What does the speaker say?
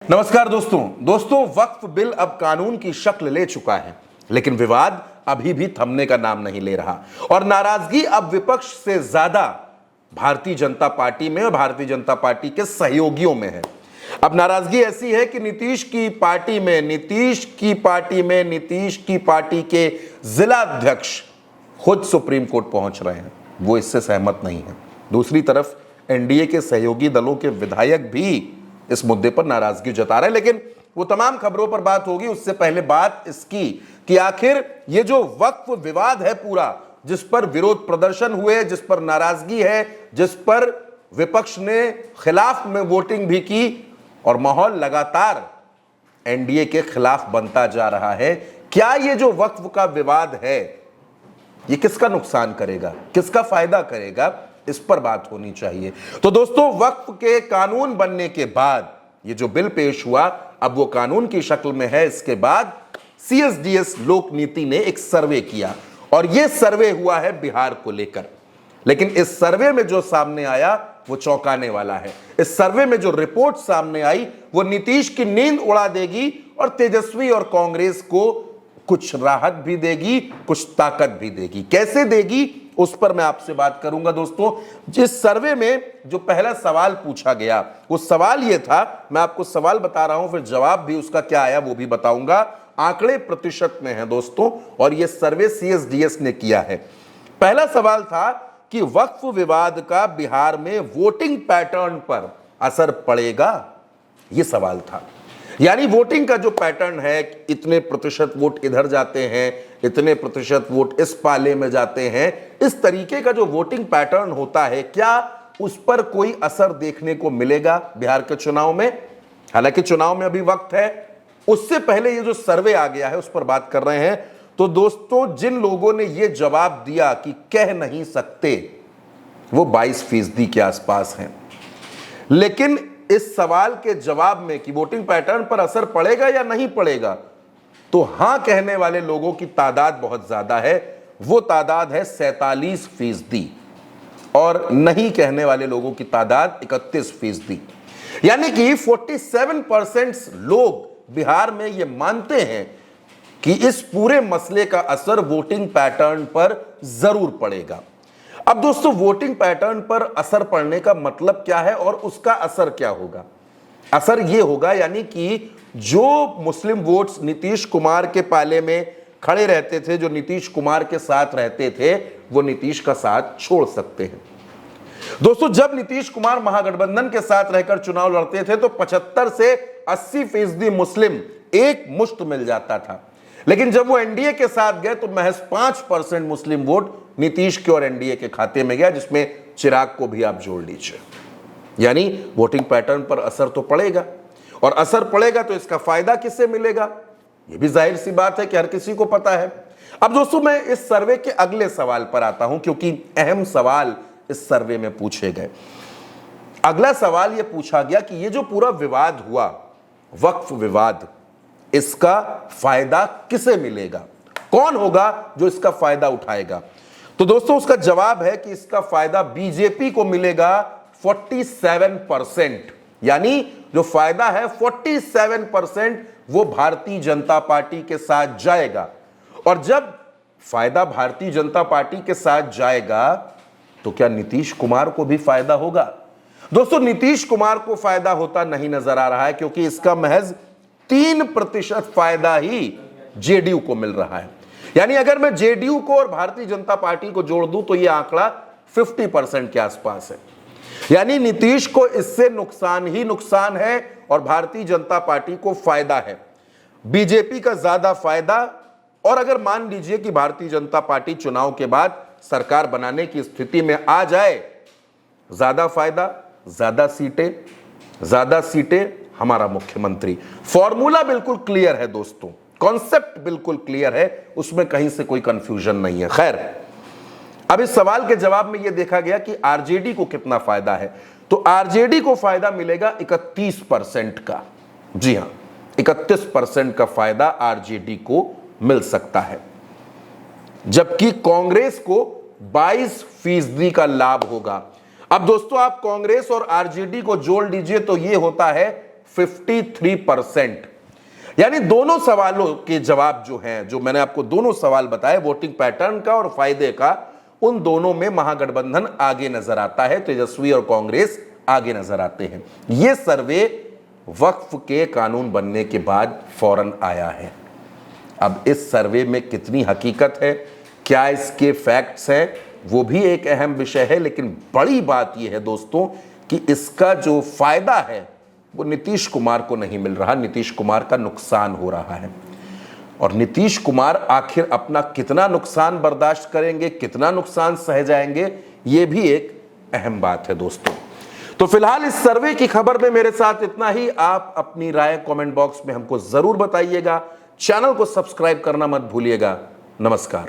नमस्कार दोस्तों वक्फ बिल अब कानून की शक्ल ले चुका है, लेकिन विवाद अभी भी थमने का नाम नहीं ले रहा और नाराजगी अब विपक्ष से ज्यादा भारतीय जनता पार्टी में और भारतीय जनता पार्टी के सहयोगियों में है। अब नाराजगी ऐसी है कि नीतीश की पार्टी के जिला अध्यक्ष खुद सुप्रीम कोर्ट पहुंच रहे हैं, वो इससे सहमत नहीं है। दूसरी तरफ एनडीए के सहयोगी दलों के विधायक भी इस मुद्दे पर नाराजगी जता रहे हैं, लेकिन वो तमाम खबरों पर बात होगी। उससे पहले बात इसकी कि आखिर ये जो वक्फ विवाद है पूरा, जिस पर विरोध प्रदर्शन हुए, जिस पर नाराजगी है, जिस पर विपक्ष ने खिलाफ में वोटिंग भी की और माहौल लगातार एनडीए के खिलाफ बनता जा रहा है, क्या ये जो वक्फ का विवाद है ये किसका नुकसान करेगा, किसका फायदा करेगा, इस पर बात होनी चाहिए। तो दोस्तों, वक्फ के कानून बनने के बाद ये जो बिल पेश हुआ, अब वो कानून की शक्ल में है। इसके बाद सीएसडीएस लोक नीति ने एक सर्वे किया और ये सर्वे हुआ है बिहार को लेकर, लेकिन इस सर्वे में जो सामने आया वो चौंकाने वाला है। इस सर्वे में जो रिपोर्ट सामने आई वो नीतीश की नींद उड़ा देगी और तेजस्वी और कांग्रेस को कुछ राहत भी देगी, कुछ ताकत भी देगी। कैसे देगी, उस पर मैं आपसे बात करूंगा। दोस्तों, जिस सर्वे में जो पहला सवाल पूछा गया, वो सवाल ये था, मैं आपको सवाल बता रहा हूं, फिर जवाब भी उसका क्या आया वो भी बताऊंगा। आंकड़े प्रतिशत में हैं दोस्तों, और ये सर्वे सीएसडीएस ने किया है। पहला सवाल था कि वक्फ विवाद का बिहार में वोटिंग पैटर्न पर असर पड़ेगा, ये सवाल था। यानी वोटिंग का जो पैटर्न है, इतने प्रतिशत वोट इधर जाते हैं, इतने प्रतिशत वोट इस पाले में जाते हैं, इस तरीके का जो वोटिंग पैटर्न होता है, क्या उस पर कोई असर देखने को मिलेगा बिहार के चुनाव में? हालांकि चुनाव में अभी वक्त है, उससे पहले ये जो सर्वे आ गया है उस पर बात कर रहे हैं। तो दोस्तों, जिन लोगों ने ये जवाब दिया कि कह नहीं सकते, वो 22% के आसपास हैं। लेकिन इस सवाल के जवाब में कि वोटिंग पैटर्न पर असर पड़ेगा या नहीं पड़ेगा, तो हां कहने वाले लोगों की तादाद बहुत ज्यादा है। वो तादाद है 47% और नहीं कहने वाले लोगों की तादाद 31%। यानी कि 47% लोग बिहार में ये मानते हैं कि इस पूरे मसले का असर वोटिंग पैटर्न पर जरूर पड़ेगा। अब दोस्तों, वोटिंग पैटर्न पर असर पड़ने का मतलब क्या है और उसका असर क्या होगा? असर यह होगा यानी कि जो मुस्लिम वोट्स नीतीश कुमार के पाले में खड़े रहते थे, जो नीतीश कुमार के साथ रहते थे, वो नीतीश का साथ छोड़ सकते हैं। दोस्तों, जब नीतीश कुमार महागठबंधन के साथ रहकर चुनाव लड़ते थे तो 75 से 80% मुस्लिम एक मुश्त मिल जाता था, लेकिन जब वो एनडीए के साथ गए तो महज 5% मुस्लिम वोट नीतीश के और एनडीए के खाते में गया, जिसमें चिराग को भी आप जोड़ लीजिए। यानी वोटिंग पैटर्न पर असर तो पड़ेगा, और असर पड़ेगा तो इसका फायदा किससे मिलेगा, यह भी जाहिर सी बात है कि हर किसी को पता है। अब दोस्तों, मैं इस सर्वे के अगले सवाल पर आता हूं, क्योंकि अहम सवाल इस सर्वे में पूछे गए। अगला सवाल यह पूछा गया कि यह जो पूरा विवाद हुआ, वक्फ विवाद, इसका फायदा किसे मिलेगा, कौन होगा जो इसका फायदा उठाएगा? तो दोस्तों, उसका जवाब है कि इसका फायदा बीजेपी को मिलेगा 47%। यानी जो फायदा है 47% वो भारतीय जनता पार्टी के साथ जाएगा। और जब फायदा भारतीय जनता पार्टी के साथ जाएगा तो क्या नीतीश कुमार को भी फायदा होगा? दोस्तों, नीतीश कुमार को फायदा होता नहीं नजर आ रहा है, क्योंकि इसका महज 3% फायदा ही जेडीयू को मिल रहा है। यानी अगर मैं जेडीयू को और भारतीय जनता पार्टी को जोड़ दूं तो यह आंकड़ा 50% के आसपास है। यानी नीतीश को इससे नुकसान ही नुकसान है और भारतीय जनता पार्टी को फायदा है। बीजेपी का ज्यादा फायदा, और अगर मान लीजिए कि भारतीय जनता पार्टी चुनाव के बाद सरकार बनाने की स्थिति में आ जाए, ज्यादा फायदा, ज्यादा सीटें हमारा मुख्यमंत्री। फॉर्मूला बिल्कुल क्लियर है दोस्तों, कॉन्सेप्ट बिल्कुल क्लियर है, उसमें कहीं से कोई कंफ्यूजन नहीं है। खैर, अब इस सवाल के जवाब में यह देखा गया कि आरजेडी को कितना फायदा है। तो आरजेडी को फायदा मिलेगा 31% का। जी हां, 31% का फायदा आरजेडी को मिल सकता है, जबकि कांग्रेस को 22% का लाभ होगा। अब दोस्तों, आप कांग्रेस और आरजेडी को जोड़ लीजिए तो यह होता है 53%। यानी दोनों सवालों के जवाब जो हैं, जो मैंने आपको दोनों सवाल बताए, वोटिंग पैटर्न का और फायदे का, उन दोनों में महागठबंधन आगे नजर आता है, तेजस्वी और कांग्रेस आगे नजर आते हैं। यह सर्वे वक्फ के कानून बनने के बाद फौरन आया है। अब इस सर्वे में कितनी हकीकत है, क्या इसके फैक्ट्स हैं, वो भी एक अहम विषय है। लेकिन बड़ी बात यह है दोस्तों कि इसका जो फायदा है वो नीतीश कुमार को नहीं मिल रहा, नीतीश कुमार का नुकसान हो रहा है। और नीतीश कुमार आखिर अपना कितना नुकसान बर्दाश्त करेंगे, कितना नुकसान सह जाएंगे, ये भी एक अहम बात है दोस्तों। तो फिलहाल इस सर्वे की खबर में मेरे साथ इतना ही। आप अपनी राय कमेंट बॉक्स में हमको जरूर बताइएगा। चैनल को सब्सक्राइब करना मत भूलिएगा। नमस्कार।